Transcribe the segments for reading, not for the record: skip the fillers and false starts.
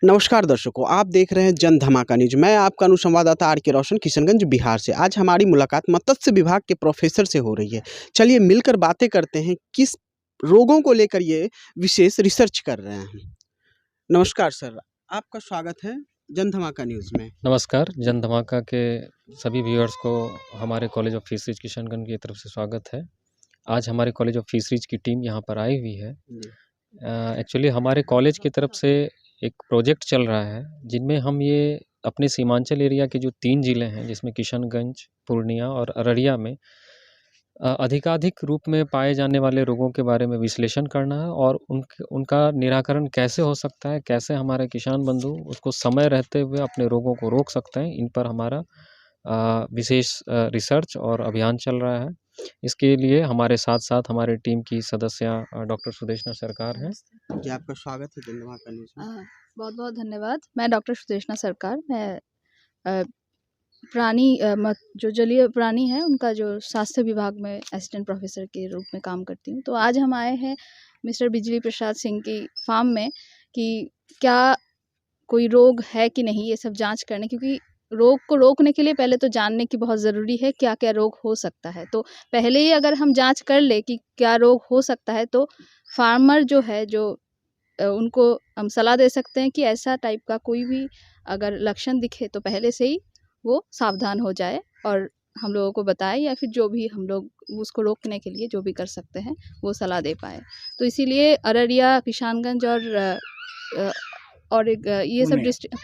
नमस्कार दर्शकों, आप देख रहे हैं जन धमाका न्यूज। मैं आपका अनुसंवाददाता आर के रोशन, किशनगंज बिहार से। आज हमारी मुलाकात मत्स्य विभाग के प्रोफेसर से हो रही है। चलिए मिलकर बातें करते हैं किस रोगों को लेकर ये विशेष रिसर्च कर रहे हैं। नमस्कार सर, आपका स्वागत है जन धमाका न्यूज में। नमस्कार, जन धमाका के सभी व्यूअर्स को हमारे कॉलेज ऑफ फिशरीज किशनगंज की तरफ से स्वागत है। आज हमारे कॉलेज ऑफ फिशरीज की टीम यहाँ पर आई हुई है। एक्चुअली हमारे कॉलेज की तरफ से एक प्रोजेक्ट चल रहा है जिनमें हम ये अपने सीमांचल एरिया के जो 3 ज़िले हैं जिसमें किशनगंज, पूर्णिया और अररिया में अधिकाधिक रूप में पाए जाने वाले रोगों के बारे में विश्लेषण करना है और उनका निराकरण कैसे हो सकता है, कैसे हमारे किसान बंधु उसको समय रहते हुए अपने रोगों को रोक सकते हैं, इन पर हमारा विशेष रिसर्च और अभियान चल रहा है। इसके लिए हमारे साथ-साथ हमारी टीम की सदस्या डॉक्टर सुदेशना सरकार हैं। जी, आपका स्वागत है जन धमाका न्यूज में। बहुत-बहुत धन्यवाद। मैं डॉक्टर सुदेशना सरकार, मैं प्राणी जो जलीय प्राणी हैं उनका जो स्वास्थ्य विभाग में असिस्टेंट प्रोफेसर के रूप में काम करती हूँ। तो आज हम आए हैं मिस्टर बिजली प्रसाद सिंह की फार्म में कि क्या कोई रोग है कि नहीं, ये सब जाँच करने, क्योंकि रोग को रोकने के लिए पहले तो जानने की बहुत ज़रूरी है क्या-क्या रोग हो सकता है। तो पहले ही अगर हम जाँच कर लें कि क्या रोग हो सकता है, तो फार्मर जो है उनको हम सलाह दे सकते हैं कि ऐसा टाइप का कोई भी अगर लक्षण दिखे तो पहले से ही वो सावधान हो जाए और हम लोगों को बताए, या फिर जो भी हम लोग उसको रोकने के लिए जो भी कर सकते हैं वो सलाह दे पाए। तो इसीलिए अररिया, किशनगंज और ये सब डिस्ट्रिक्ट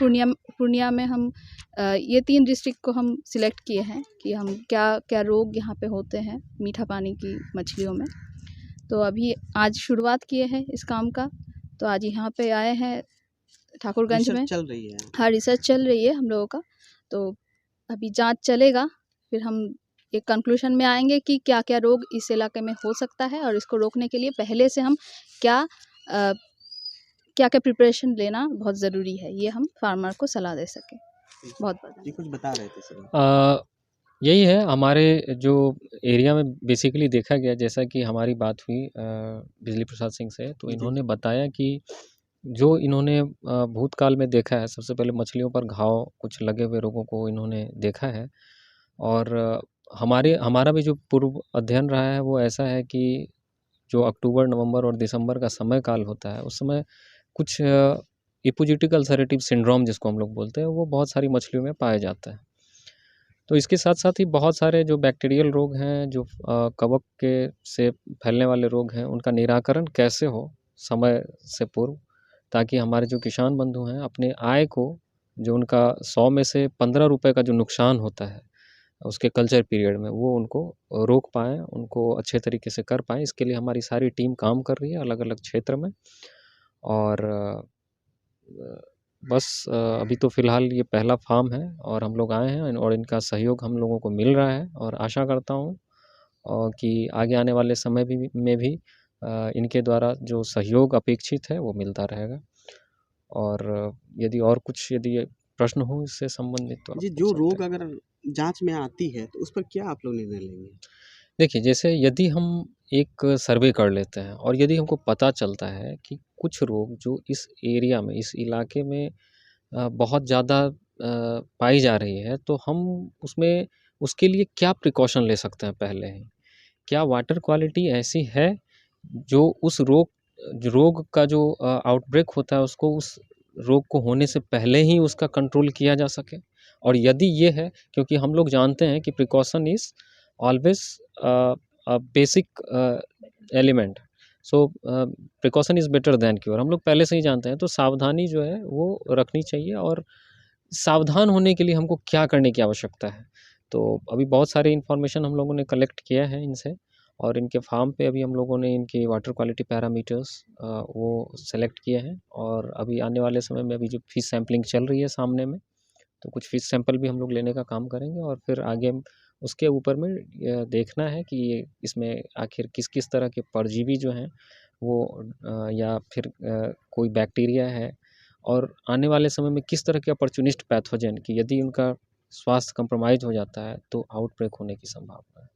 पूर्णिया में हम ये 3 डिस्ट्रिक्ट को हम सिलेक्ट किए हैं कि हम क्या रोग यहाँ पे होते हैं मीठा पानी की मछलियों में। तो अभी आज शुरुआत किए हैं इस काम का। तो आज यहाँ पे आए हैं ठाकुरगंज में। चल रही है। हाँ, रिसर्च चल रही है हम लोगों का। तो अभी जांच चलेगा, फिर हम एक कंक्लूजन में आएंगे कि क्या-क्या रोग इस इलाके में हो सकता है और इसको रोकने के लिए पहले से हम क्या-क्या प्रिपरेशन लेना बहुत ज़रूरी है, ये हम फार्मर को सलाह दे सकें। बहुत-बहुत जी, कुछ बता रहे थे सर। यही है हमारे जो एरिया में बेसिकली देखा गया, जैसा कि हमारी बात हुई बिजली प्रसाद सिंह से, तो जी। इन्होंने बताया कि जो इन्होंने भूतकाल में देखा है, सबसे पहले मछलियों पर घाव कुछ लगे हुए रोगों को इन्होंने देखा है। और हमारा भी जो पूर्व अध्ययन रहा है वो ऐसा है कि जो अक्टूबर, नवंबर और दिसंबर का समय काल होता है, उस समय कुछ इपोजिटिक अल्सरेटिव सिंड्रोम जिसको हम लोग बोलते हैं, वो बहुत सारी मछलियों में पाया जाता है। तो इसके साथ-साथ ही बहुत सारे जो बैक्टीरियल रोग हैं, जो कवक के से फैलने वाले रोग हैं, उनका निराकरण कैसे हो समय से पूर्व, ताकि हमारे जो किसान बंधु हैं, अपने आय को, जो उनका 100 में से 15 रुपए का जो नुकसान होता है, उसके कल्चर पीरियड में, वो उनको रोक पाएँ, उनको अच्छे तरीके से कर पाएँ। इसके लिए हमारी सारी टीम काम कर रही है अलग-अलग क्षेत्र में। और बस अभी तो फ़िलहाल ये पहला फ़ार्म है और हम लोग आए हैं और इनका सहयोग हम लोगों को मिल रहा है और आशा करता हूँ कि आगे आने वाले समय में भी इनके द्वारा जो सहयोग अपेक्षित है वो मिलता रहेगा। और यदि प्रश्न हो इससे संबंधित तो आप जी, पूछ जो सकते रोग हैं। अगर जाँच में आती है तो उस पर क्या आप लोग निर्णय लेंगे? देखिए, जैसे यदि हम एक सर्वे कर लेते हैं और यदि हमको पता चलता है कि कुछ रोग जो इस एरिया में, इस इलाके में बहुत ज़्यादा पाई जा रही है, तो हम उसमें उसके लिए क्या प्रिकॉशन ले सकते हैं पहले ही? क्या वाटर क्वालिटी ऐसी है जो उस रोग का जो आउटब्रेक होता है उसको उस रोग को होने से पहले ही उसका कंट्रोल किया जा सके? और यदि ये है, क्योंकि हम लोग जानते हैं कि precaution is always a basic element. So precaution is better than cure, हम लोग पहले से ही जानते हैं। तो सावधानी जो है वो रखनी चाहिए और सावधान होने के लिए हमको क्या करने की आवश्यकता है? तो अभी बहुत सारी इन्फॉर्मेशन हम लोगों ने कलेक्ट किया है इनसे और इनके फार्म पे अभी हम लोगों ने इनकी वाटर क्वालिटी पैरामीटर्स वो सेलेक्ट किए हैं और अभी आने वाले समय में अभी जो फिश सैंपलिंग चल रही है सामने में, तो कुछ फिश सैंपल भी हम लोग लेने का काम करेंगे और फिर आगे उसके ऊपर में देखना है कि ये इसमें आखिर किस-किस तरह के परजीवी जो हैं वो या फिर कोई बैक्टीरिया है और आने वाले समय में किस तरह के अपॉर्चुनिस्ट पैथोजन कि यदि उनका स्वास्थ्य कंप्रोमाइज़ हो जाता है तो आउटब्रेक होने की संभावना है।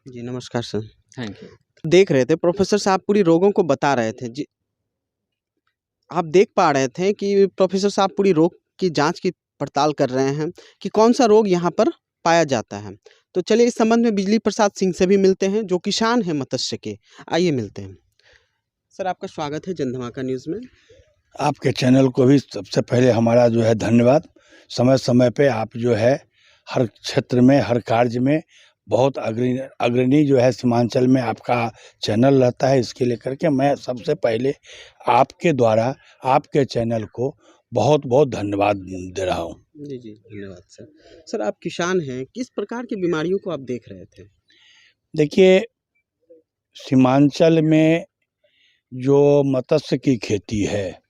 जी, नमस्कार सर। Thank you. देख रहे थे प्रोफेसर साहब पूरी रोगों को बता रहे थे। जी, आप देख पा रहे थे कि प्रोफेसर साहब पूरी रोग की जांच की पड़ताल कर रहे हैं कि कौन सा रोग यहाँ पर पाया जाता है। तो चलिए इस संबंध में बिजली प्रसाद सिंह से भी मिलते हैं जो किसान हैं मत्स्य के। आइए मिलते हैं। सर आपका स्वागत है जन धमाका न्यूज़ में। आपके चैनल को भी सबसे पहले हमारा जो है धन्यवाद। समय समय पे आप जो है हर क्षेत्र में हर कार्य में बहुत अग्रणी जो है सीमांचल में आपका चैनल रहता है। इसके लेकर के मैं सबसे पहले आपके द्वारा आपके चैनल को बहुत बहुत धन्यवाद दे रहा हूँ। जी जी धन्यवाद सर। सर आप किसान हैं, किस प्रकार की बीमारियों को आप देख रहे थे? देखिए, सीमांचल में जो मत्स्य की खेती है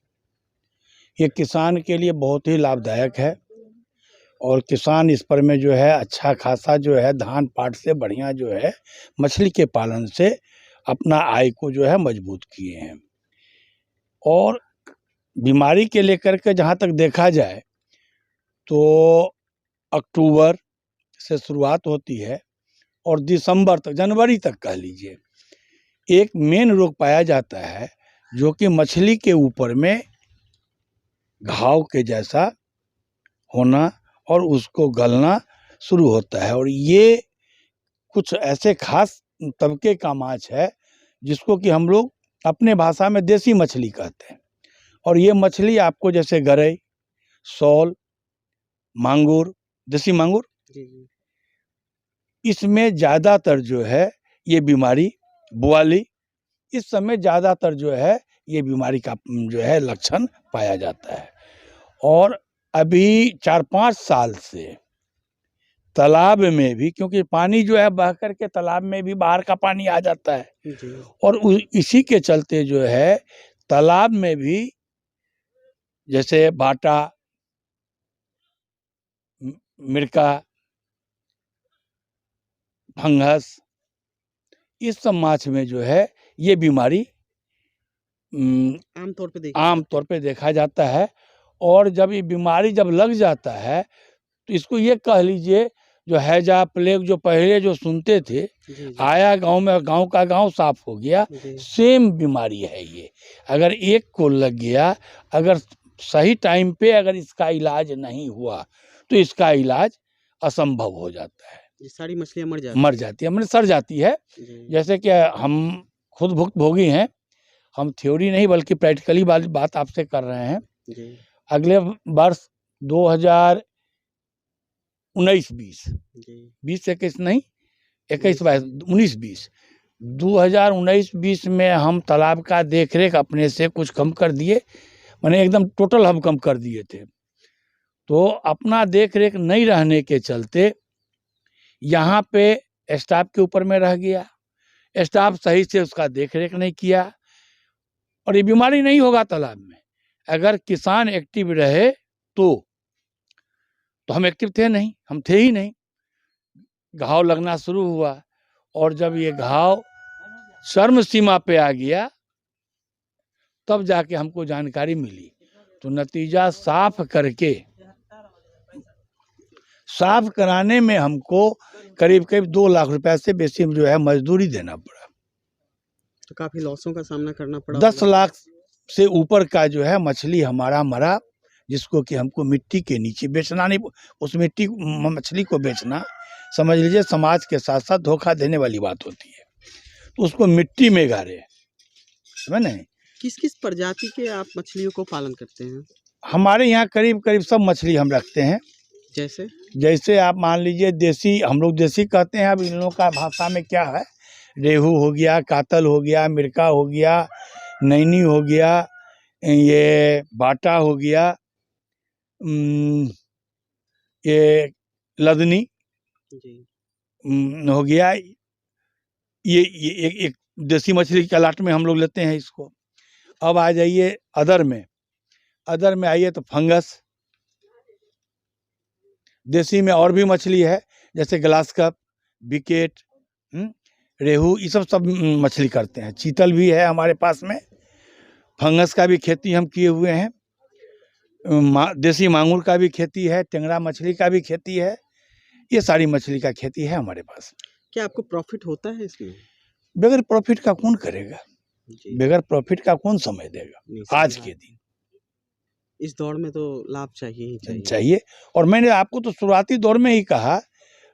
ये किसान के लिए बहुत ही लाभदायक है और किसान इस पर में जो है अच्छा खासा जो है धान पाट से बढ़िया जो है मछली के पालन से अपना आय को जो है मजबूत किए हैं। और बीमारी के लेकर के जहाँ तक देखा जाए तो अक्टूबर से शुरुआत होती है और दिसंबर तक, जनवरी तक कह लीजिए, एक मेन रोग पाया जाता है जो कि मछली के ऊपर में घाव के जैसा होना और उसको गलना शुरू होता है। और ये कुछ ऐसे खास तबके का माछ है जिसको कि हम लोग अपने भाषा में देसी मछली कहते हैं। और ये मछली आपको जैसे गरई, शौल, मांगुर, देसी मांगुर, इसमें ज़्यादातर जो है ये बीमारी, बुआली, इस समय ज़्यादातर जो है ये बीमारी का जो है लक्षण पाया जाता है। और अभी 4-5 साल से तालाब में भी, क्योंकि पानी जो है बह कर के तालाब में भी बाहर का पानी आ जाता है और इसी के चलते जो है तालाब में भी जैसे बाटा, मिर्का, फंगस, इस सब माछ में जो है ये बीमारी आमतौर पे देखा जाता है। और जब ये बीमारी जब लग जाता है तो इसको ये कह लीजिए जो हैजा प्लेग जो पहले जो सुनते थे, आया गांव में, गांव का गांव साफ हो गया, सेम बीमारी है ये। अगर एक को लग गया, अगर सही टाइम पे अगर इसका इलाज नहीं हुआ तो इसका इलाज असंभव हो जाता है। ये सारी मछलियाँ मर जाती है, मतलब सड़ जाती है। जैसे कि हम खुद भुक्तभोगी हैं, हम थ्योरी नहीं बल्कि प्रैक्टिकली वाली बात आपसे कर रहे हैं। अगले वर्ष 2019-20 20-21 नहीं, 21-22, 19-20, 2019-20 में हम तालाब का देखरेख अपने से कुछ कम कर दिए, माने एकदम टोटल हम कम कर दिए थे। तो अपना देखरेख नहीं रहने के चलते यहाँ पे स्टाफ के ऊपर में रह गया, स्टाफ सही से उसका देखरेख नहीं किया और ये बीमारी नहीं होगा तालाब में अगर किसान एक्टिव रहे तो हम एक्टिव थे नहीं, हम थे ही नहीं। घाव लगना शुरू हुआ और जब ये घाव चरम सीमा पे आ गया तब जाके हमको जानकारी मिली। तो नतीजा साफ कराने में हमको करीब 2 लाख रुपए से बेसी जो है मजदूरी देना पड़ा। तो काफी लॉसों का सामना करना पड़ा। 10 लाख से ऊपर का जो है मछली हमारा मरा, जिसको कि हमको मिट्टी के नीचे बेचना नहीं, उस मिट्टी मछली को बेचना समझ लीजिए समाज के साथ साथ धोखा देने वाली बात होती है। तो उसको मिट्टी में गाड़े, समझ नहीं। किस किस प्रजाति के आप मछलियों को पालन करते हैं? हमारे यहाँ करीब सब मछली हम रखते हैं। जैसे आप मान लीजिए देसी, हम लोग देसी कहते हैं, अब इन लोगों का भाषा में क्या है, रेहू हो गया, कातल हो गया, मिर्का हो गया, नैनी हो गया, ये बाटा हो गया, ये लदनी हो गया। ये एक देसी मछली के लाट में हम लोग लेते हैं इसको। अब आ जाइए अदर में आइए तो फंगस, देसी में और भी मछली है जैसे ग्लास कप, बिकेट, रेहू, ये सब मछली करते हैं। चीतल भी है हमारे पास में। फंगस का भी खेती हम किए हुए हैं, देसी मांगुर का भी खेती है, टेंगरा मछली का भी खेती है। ये सारी मछली का खेती है हमारे पास। क्या आपको प्रॉफिट होता है इसमें? बगैर प्रॉफिट का कौन करेगा, बगैर प्रॉफिट का कौन समय देगा आज के दिन। इस दौर में तो लाभ चाहिए ही चाहिए। चाहिए। और मैंने आपको तो शुरुआती दौर में ही कहा,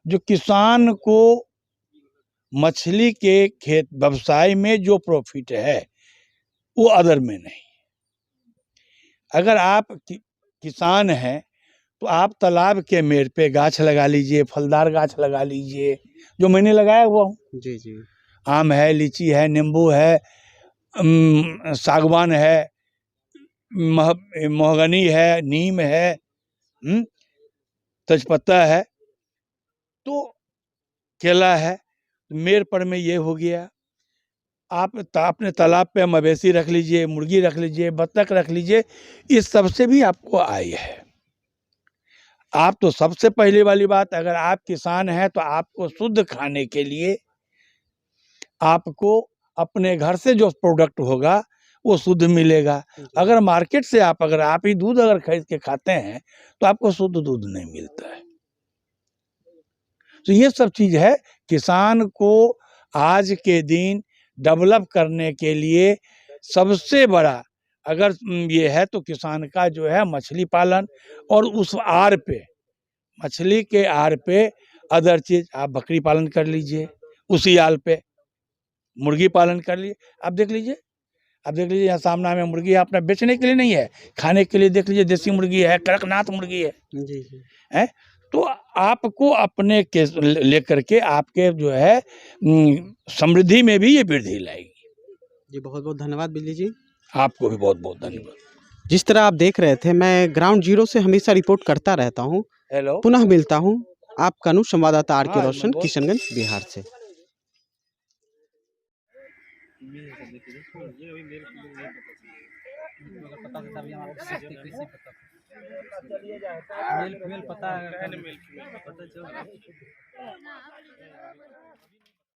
जो किसान को मछली के खेत व्यवसाय में जो प्रॉफिट है वो अदर में नहीं। अगर आप किसान हैं तो आप तालाब के मेड़ पे गाछ लगा लीजिए, फलदार गाछ लगा लीजिए, जो मैंने लगाया हुआ हूँ। जी, जी। आम है, लीची है, नींबू है, सागवान है, मोहगनी है, नीम है, तेजपत्ता है, तो केला है। मेड़ पर में ये हो गया। आप अपने तालाब पे मवेशी रख लीजिए, मुर्गी रख लीजिए, बत्तख रख लीजिए, इस सब से भी आपको आय है। आप तो सबसे पहले वाली बात, अगर आप किसान हैं तो आपको शुद्ध खाने के लिए आपको अपने घर से जो प्रोडक्ट होगा वो शुद्ध मिलेगा। अगर मार्केट से अगर आप ही दूध अगर खरीद के खाते हैं तो आपको शुद्ध दूध नहीं मिलता है। तो ये सब चीज़ है। किसान को आज के दिन डेवलप करने के लिए सबसे बड़ा अगर ये है तो किसान का जो है मछली पालन, और उस आड़ पे मछली के आड़ पे अदर चीज़ आप बकरी पालन कर लीजिए, उसी आल पे मुर्गी पालन कर लीजिए। आप देख लीजिए यहाँ सामने में मुर्गी है, अपना बेचने के लिए नहीं है, खाने के लिए। देख लीजिए देसी मुर्गी है, कड़कनाथ मुर्गी है। जी, जी। है तो आपको अपने के लेकर के आपके जो है समृद्धि में भी ये वृद्धि लाएगी। जी, बहुत-बहुत धन्यवाद बिजली जी। आपको भी बहुत-बहुत धन्यवाद। जिस तरह आप देख रहे थे, मैं ग्राउंड ज़ीरो से हमेशा रिपोर्ट करता रहता हूँ। हेलो। पुनः मिलता हूँ आपका संवाददाता आर के हाँ, रोशन, बहुत- किशनगंज, बिहार से। मेल पता है।